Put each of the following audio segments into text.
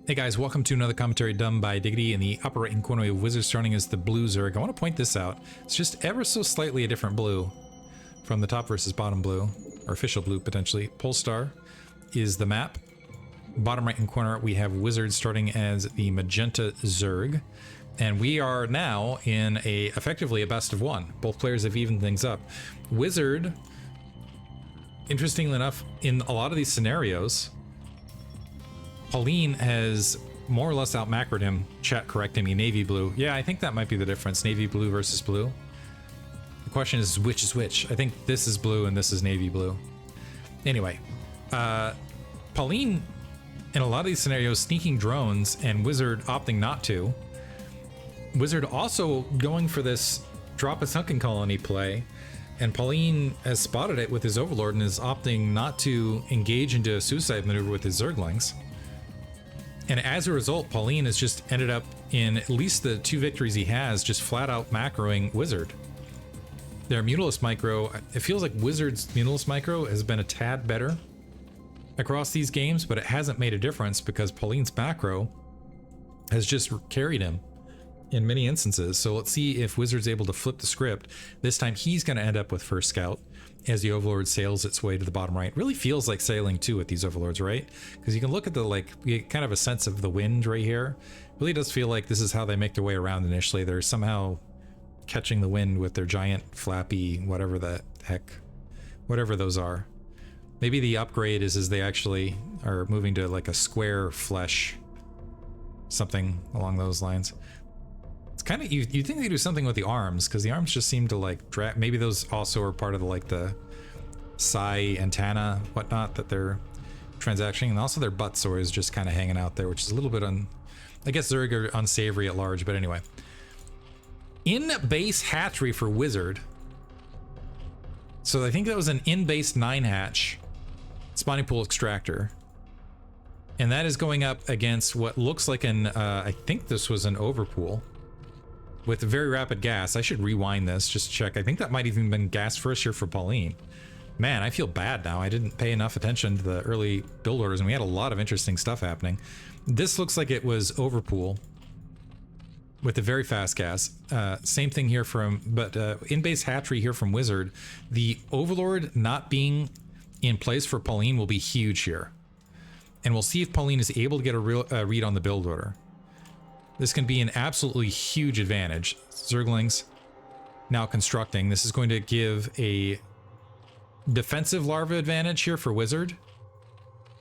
Hey guys, welcome to another commentary done by Diggity. In the upper right hand corner, we have Wizard starting as the blue Zerg. I want to point this out. It's just ever so slightly a different blue from the top versus bottom blue, or official blue potentially. Polestar is the map. Bottom right hand corner, we have Wizard starting as the magenta Zerg. And we are now in effectively a best of one. Both players have evened things up. Wizard, interestingly enough, in a lot of these scenarios, Pauline has more or less out-macroed him. Chat correcting me, navy blue. Yeah, I think that might be the difference, navy blue versus blue. The question is which is which. I think this is blue and this is navy blue. Anyway, Pauline, in a lot of these scenarios, sneaking drones and Wizard opting not to. Wizard also going for this drop a sunken colony play, and Pauline has spotted it with his Overlord and is opting not to engage into a suicide maneuver with his Zerglings. And as a result, Pauline has just ended up in at least the two victories he has, just flat out macroing Wizard. Their Mutalisk micro, it feels like Wizard's Mutalisk micro has been a tad better across these games, but it hasn't made a difference because Pauline's macro has just carried him in many instances. So let's see if Wizard's able to flip the script. This time he's going to end up with first scout as the Overlord sails its way to the bottom right. It really feels like sailing too with these Overlords, right? Because you can look at the, like, you get kind of a sense of the wind right here. It really does feel like this is how they make their way around initially. They're somehow catching the wind with their giant flappy, whatever the heck, whatever those are. Maybe the upgrade is they actually are moving to like a square flesh, something along those lines. It's kind of, you think they do something with the arms, because the arms just seem to like drag. Maybe those also are part of the, like, the psi antenna, whatnot, that they're transacting, and also their butts are just kind of hanging out there, which is a little bit I guess Zerg are unsavory at large, but anyway. In base hatchery for Wizard. So I think that was an in-base 9 hatch spawning pool extractor. And that is going up against what looks like an, I think this was an overpool with very rapid gas. I should rewind this just to check. I think that might even been gas first here for Pauline. Man, I feel bad now. I didn't pay enough attention to the early build orders, and we had a lot of interesting stuff happening. This looks like it was overpool with a very fast gas. Same thing here from, but in-base hatchery here from Wizard. The Overlord not being in place for Pauline will be huge here. And we'll see if Pauline is able to get a real read on the build order. This can be an absolutely huge advantage. Zerglings now constructing. This is going to give a defensive larva advantage here for Wizard.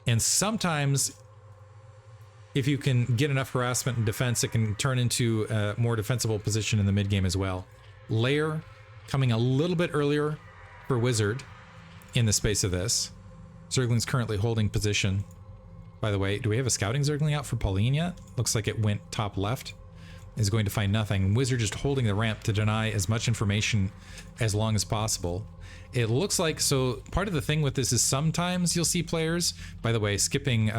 And sometimes, if you can get enough harassment and defense, it can turn into a more defensible position in the mid game as well. Lair coming a little bit earlier for Wizard in the space of this. Zergling's currently holding position. By the way, do we have a scouting Zergling out for Pauline yet? Looks like it went top left. Is going to find nothing. Wizard just holding the ramp to deny as much information as long as possible. It looks like, so part of the thing with this is sometimes you'll see players, by the way, skipping,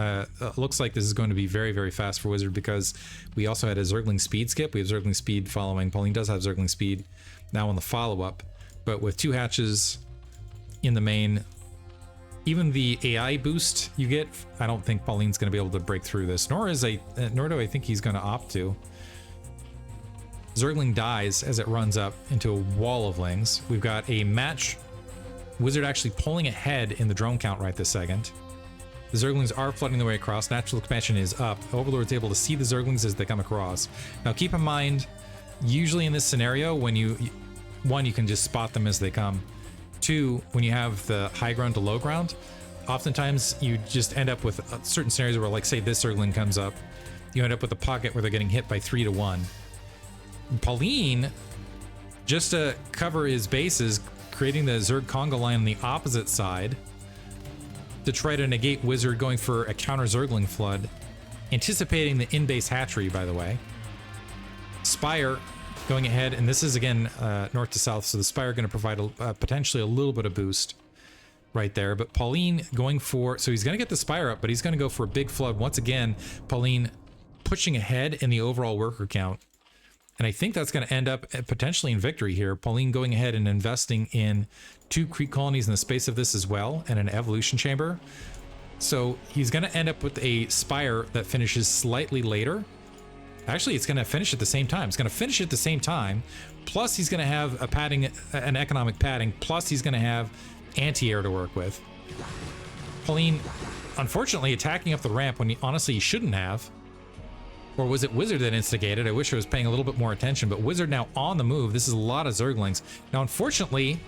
looks like this is going to be very, very fast for Wizard because we also had a Zergling speed skip. We have Zergling speed following. Pauline does have Zergling speed now on the follow-up, but with 2 hatches in the main, even the AI boost you get, I don't think Pauline's going to be able to break through this, nor do I think he's going to opt to. Zergling dies as it runs up into a wall of lings. We've got a match. Wizard actually pulling ahead in the drone count right this second. The Zerglings are flooding their way across. Natural expansion is up. Overlord's able to see the Zerglings as they come across. Now keep in mind, usually in this scenario, when you can just spot them as they come. 2, when you have the high ground to low ground, oftentimes you just end up with certain scenarios where, like, say this Zergling comes up, you end up with a pocket where they're getting hit by 3 to 1. Pauline, just to cover his bases, creating the Zerg conga line on the opposite side to try to negate Wizard going for a counter Zergling flood, anticipating the in-base hatchery, by the way. Spire going ahead, and this is again north to south, so the Spire going to provide potentially a little bit of boost right there. But Pauline going for, so he's going to get the Spire up, but he's going to go for a big flood once again. Pauline pushing ahead in the overall worker count, and I think that's going to end up potentially in victory here. Pauline going ahead and investing in 2 creep colonies in the space of this as well, and an evolution chamber. So he's going to end up with a Spire that finishes slightly later. Actually, it's going to finish at the same time. It's going to finish at the same time. Plus, he's going to have a padding, an economic padding. Plus, he's going to have anti-air to work with. Pauline, unfortunately, attacking up the ramp when he honestly shouldn't have. Or was it Wizard that instigated? I wish I was paying a little bit more attention. But Wizard now on the move. This is a lot of Zerglings. Now, unfortunately,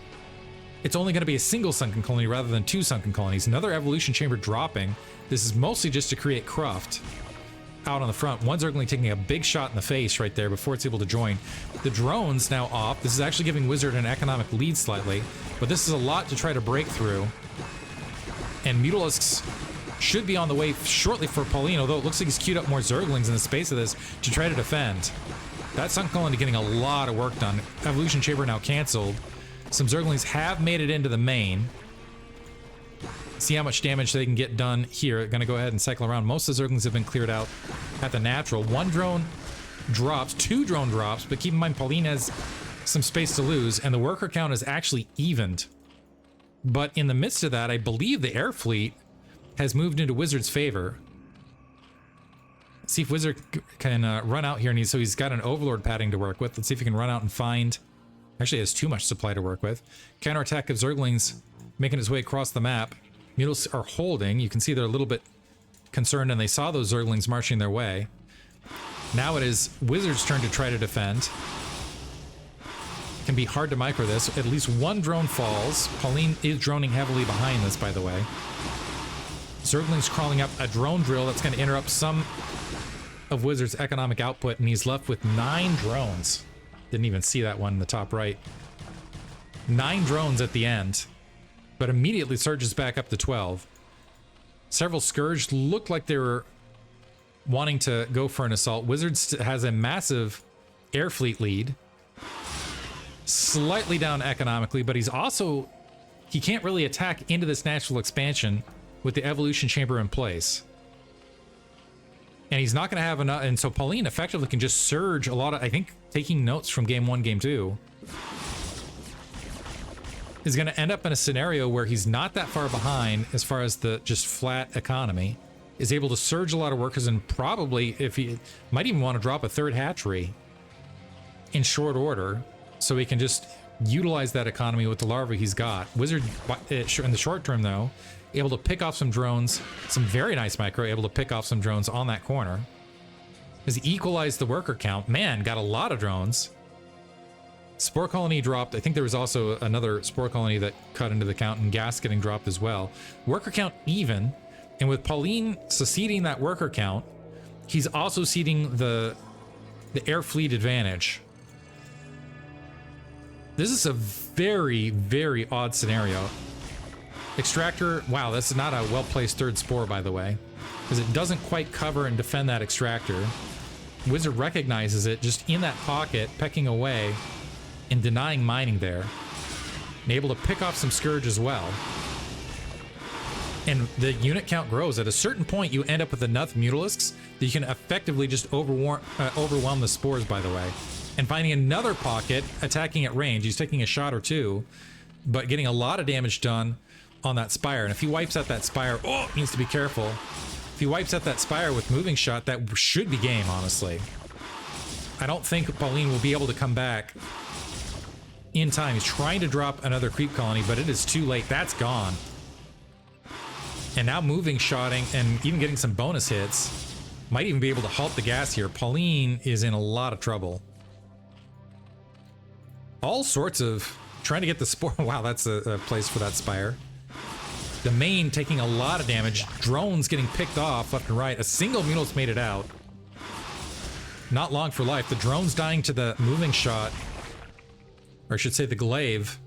it's only going to be a single sunken colony rather than 2 sunken colonies. Another evolution chamber dropping. This is mostly just to create cruft out on the front. One Zergling taking a big shot in the face right there before it's able to join. The drones now off. This is actually giving Wizard an economic lead slightly, but this is a lot to try to break through. And Mutalisks should be on the way shortly for Pauline, although it looks like he's queued up more Zerglings in the space of this to try to defend. That Sun Colony getting a lot of work done. Evolution Chamber now canceled. Some Zerglings have made it into the main. See how much damage they can get done here. Gonna go ahead and cycle around. Most of the Zerglings have been cleared out at the natural. 1 drone drops, 2 drone drops, but keep in mind Pauline has some space to lose, and the worker count is actually evened. But in the midst of that, I believe the air fleet has moved into Wizard's favor. Let's see if Wizard can run out here, and so he's got an Overlord padding to work with. Let's see if he can run out and find... Actually, he has too much supply to work with. Counterattack of Zerglings making his way across the map. Mutals are holding. You can see they're a little bit concerned, and they saw those Zerglings marching their way. Now it is Wizard's turn to try to defend. Can be hard to micro this. At least 1 drone falls. Pauline is droning heavily behind this, by the way. Zergling's crawling up a drone drill that's going to interrupt some of Wizard's economic output, and he's left with 9 drones. Didn't even see that one in the top right. 9 drones at the end, but immediately surges back up to 12. Several Scourge looked like they were wanting to go for an assault. Wizard has a massive air fleet lead. Slightly down economically, but he's also... He can't really attack into this natural expansion with the evolution chamber in place. And he's not going to have enough... And so Pauline effectively can just surge a lot of... I think taking notes from game 1, game 2... is going to end up in a scenario where he's not that far behind as far as the just flat economy. Is able to surge a lot of workers, and probably, if he... might even want to drop a 3rd hatchery in short order, so he can just utilize that economy with the larvae he's got. Wizard, in the short term though, able to pick off some drones, some very nice micro, able to pick off some drones on that corner. Has equalized the worker count. Man, got a lot of drones. Spore colony dropped. I think there was also another spore colony that cut into the count, and gas getting dropped as well. Worker count even, and with Pauline succeeding that worker count, he's also ceding the air fleet advantage. This is a very, very odd scenario. Extractor, wow, that's not a well-placed 3rd spore, by the way, because it doesn't quite cover and defend that extractor. Wizard recognizes it just in that pocket, pecking away and denying mining there. And able to pick off some Scourge as well. And the unit count grows. At a certain point, you end up with enough Mutalisks that you can effectively just overwhelm the spores, by the way. And finding another pocket, attacking at range. He's taking a shot or 2, but getting a lot of damage done on that Spire. And if he wipes out that Spire, oh, needs to be careful. If he wipes out that Spire with moving shot, that should be game, honestly. I don't think Pauline will be able to come back in time. He's trying to drop another creep colony, but it is too late. That's gone. And now moving shotting and even getting some bonus hits might even be able to halt the gas here. Pauline is in a lot of trouble. All sorts of trying to get the spore. Wow, that's a place for that Spire. The main taking a lot of damage. Drones getting picked off left and right. A single Mutalist made it out. Not long for life. The drones dying to the moving shot, or I should say the glaive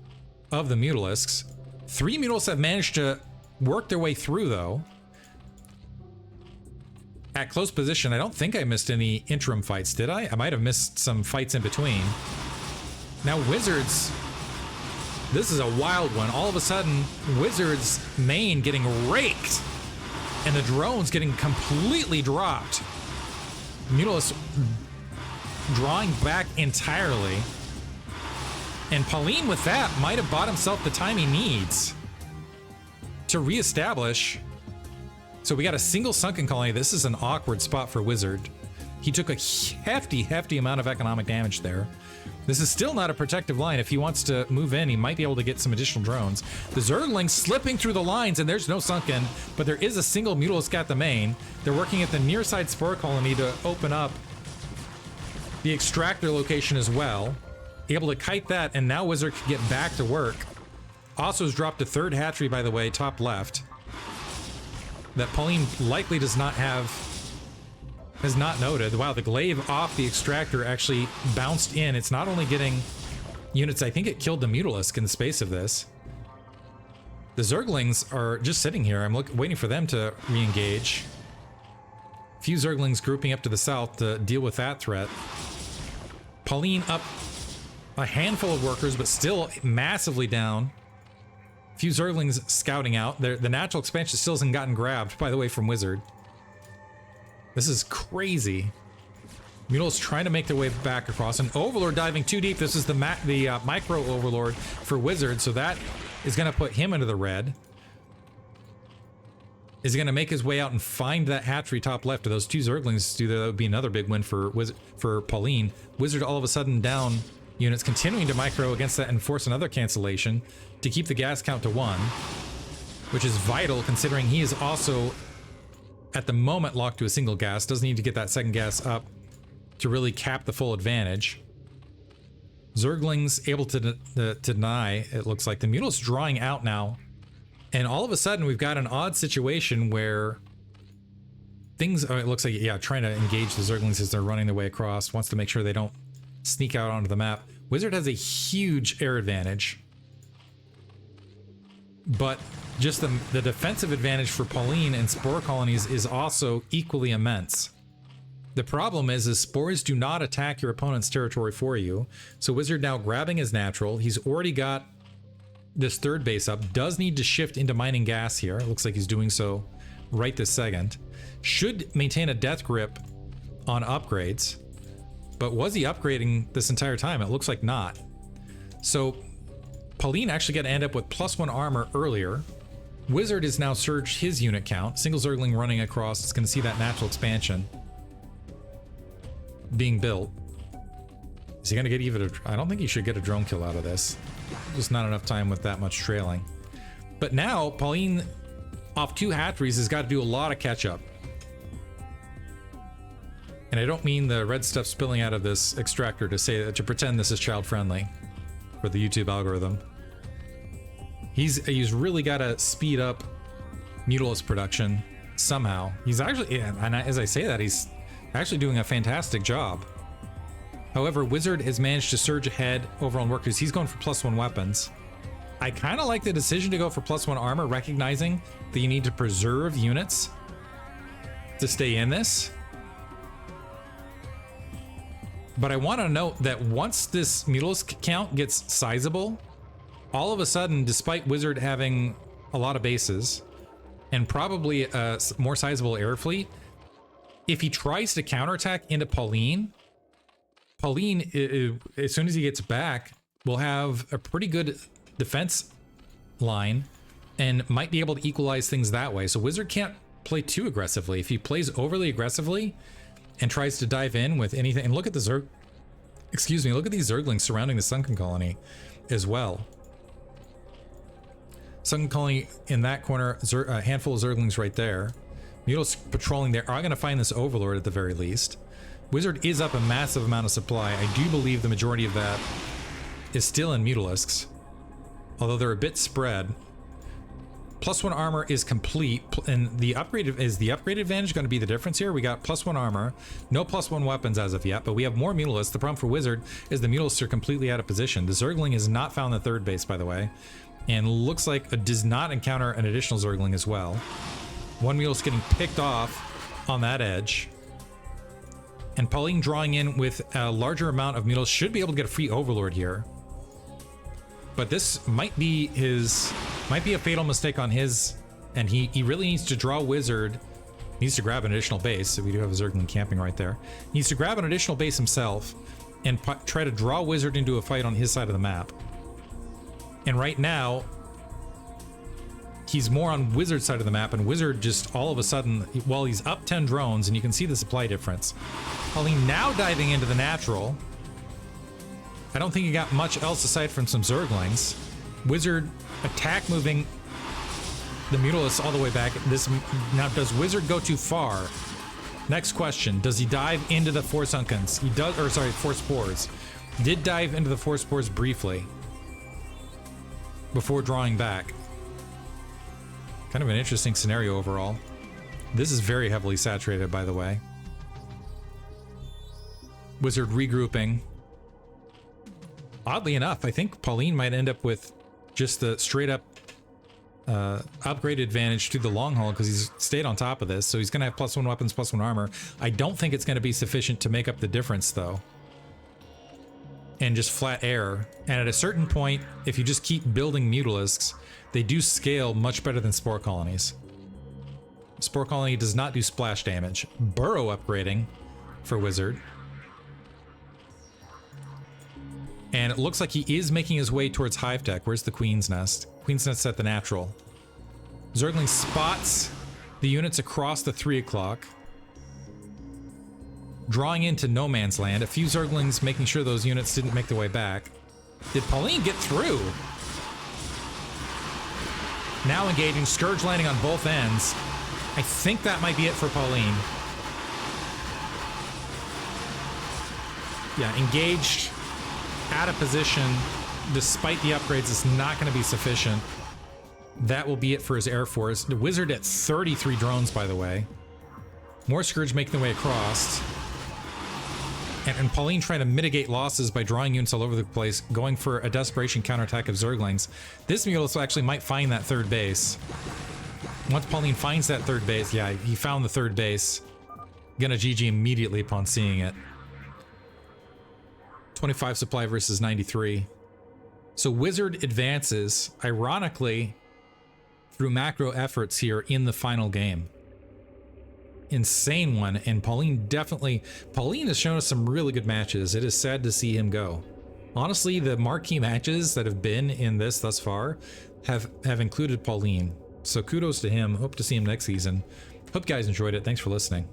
of the Mutalisks. 3 Mutalisks have managed to work their way through, though. At close position, I don't think I missed any interim fights, did I? I might have missed some fights in between. Now Wizards, this is a wild one. All of a sudden, Wizards main getting raked, and the drones getting completely dropped. Mutalisks drawing back entirely. And Pauline with that might have bought himself the time he needs to reestablish So we got a single sunken colony. This is an awkward spot for Wizard. He took a hefty amount of economic damage there. This is still not a protective line. If he wants to move in, he might be able to get some additional drones. The Zerglings slipping through the lines, and there's no sunken, but there is a single Mutalisk at the main. They're working at the near side Spore Colony to open up the extractor location as well. Able to kite that, and now Wizard can get back to work. Also has dropped a third hatchery, by the way, top left, that Pauline likely does not have, has not noted. Wow, the glaive off the extractor actually bounced in. It's not only getting units, I think it killed the Mutalisk in the space of this. The Zerglings are just sitting here. I'm waiting for them to re-engage. A few Zerglings grouping up to the south to deal with that threat. Pauline up a handful of workers, but still massively down. A few Zerglings scouting out. The natural expansion still hasn't gotten grabbed, by the way, from Wizard. This is crazy. Mutals trying to make their way back across. An Overlord diving too deep. This is the micro Overlord for Wizard, so that is going to put him into the red. Is he going to make his way out and find that hatchery top left? Of those two Zerglings, that would be another big win for Pauline. Wizard all of a sudden down units, continuing to micro against that and force another cancellation to keep the gas count to 1, which is vital considering he is also at the moment locked to a single gas. Doesn't need to get that second gas up to really cap the full advantage. Zerglings able to deny, it looks like. The Mutals drawing out now. And all of a sudden, we've got an odd situation where things, it looks like, yeah, trying to engage the Zerglings as they're running their way across. Wants to make sure they don't sneak out onto the map. Wizard has a huge air advantage. But just the defensive advantage for Pauline and Spore Colonies is also equally immense. The problem is spores do not attack your opponent's territory for you. So Wizard now grabbing his natural. He's already got this third base up. Does need to shift into mining gas here. It looks like he's doing so right this second. Should maintain a death grip on upgrades. But was he upgrading this entire time? It looks like not. So Pauline actually got to end up with +1 armor earlier. Wizard is now surged his unit count. Single Zergling running across. It's going to see that natural expansion being built. Is he going to get even I don't think he should get a drone kill out of this. Just not enough time with that much trailing. But now Pauline off 2 hatcheries has got to do a lot of catch up. And I don't mean the red stuff spilling out of this extractor to pretend this is child friendly for the YouTube algorithm. He's really got to speed up Mutalisk production somehow. He's actually, and as I say that, he's actually doing a fantastic job. However, Wizard has managed to surge ahead over on workers. He's going for +1 weapons. I kind of like the decision to go for +1 armor, recognizing that you need to preserve units to stay in this. But I want to note that once this Mutalisk count gets sizable, all of a sudden, despite Wizard having a lot of bases and probably a more sizable air fleet, if he tries to counterattack into Pauline, as soon as he gets back, will have a pretty good defense line and might be able to equalize things that way. So Wizard can't play too aggressively. If he plays overly aggressively and tries to dive in with anything, and look at the look at these Zerglings surrounding the Sunken Colony as well. Sunken Colony in that corner, a handful of Zerglings right there. Mutals patrolling there are going to find this Overlord at the very least. Wizard is up a massive amount of supply. I do believe the majority of that is still in Mutalisks, although they're a bit spread. +1 armor is complete, and the upgrade advantage going to be the difference here. We got +1 armor, no +1 weapons as of yet, but we have more Mutalisks. The problem for Wizard is the Mutalisks are completely out of position. The Zergling has not found the third base, by the way, and looks like it does not encounter an additional Zergling as well. One Mutalisk getting picked off on that edge. And Pauline drawing in with a larger amount of Mutalisks should be able to get a free Overlord here. But this might be a fatal mistake on his, and he really needs to draw Wizard. Needs to grab an additional base. So we do have a Zergling camping right there. Needs to grab an additional base himself and try to draw Wizard into a fight on his side of the map. And right now, he's more on Wizard's side of the map, and Wizard just all of a sudden, while he's up 10 drones, and you can see the supply difference. Pauline now diving into the natural. I don't think he got much else aside from some Zerglings. Wizard attack moving the Mutalisks all the way back. Now, does Wizard go too far? Next question, does he dive into the Force Unkens? He does, or sorry, Force Spores. Did dive into the Force Spores briefly before drawing back. Kind of an interesting scenario overall. This is very heavily saturated, by the way. Wizard regrouping. Oddly enough, I think Pauline might end up with just the straight up upgrade advantage to the long haul because he's stayed on top of this. So he's going to have +1 weapons, +1 armor. I don't think it's going to be sufficient to make up the difference, though. And just flat air. And at a certain point, if you just keep building Mutalisks, they do scale much better than Spore Colonies. Spore Colony does not do splash damage. Burrow upgrading for Wizard. And it looks like he is making his way towards Hive Tech. Where's the Queen's Nest? Queen's Nest at the natural. Zergling spots the units across the 3 o'clock. Drawing into no man's land. A few Zerglings making sure those units didn't make their way back. Did Pauline get through? Now engaging, Scourge landing on both ends. I think that might be it for Pauline. Yeah, engaged, out of position, despite the upgrades, it's not going to be sufficient. That will be it for his Air Force. The Wizard at 33 drones, by the way. More Scourge making their way across. And Pauline trying to mitigate losses by drawing units all over the place, going for a desperation counterattack of Zerglings. This Mutalisk actually might find that third base. Once Pauline finds that third base, yeah, he found the third base. Gonna GG immediately upon seeing it. 25 supply versus 93. So Wizard advances, ironically, through macro efforts here in the final game. Insane one, and Pauline has shown us some really good matches. It is sad to see him go. Honestly, the marquee matches that have been in this thus far have included Pauline. So kudos to him. Hope to see him next season. Hope you guys enjoyed it. Thanks for listening.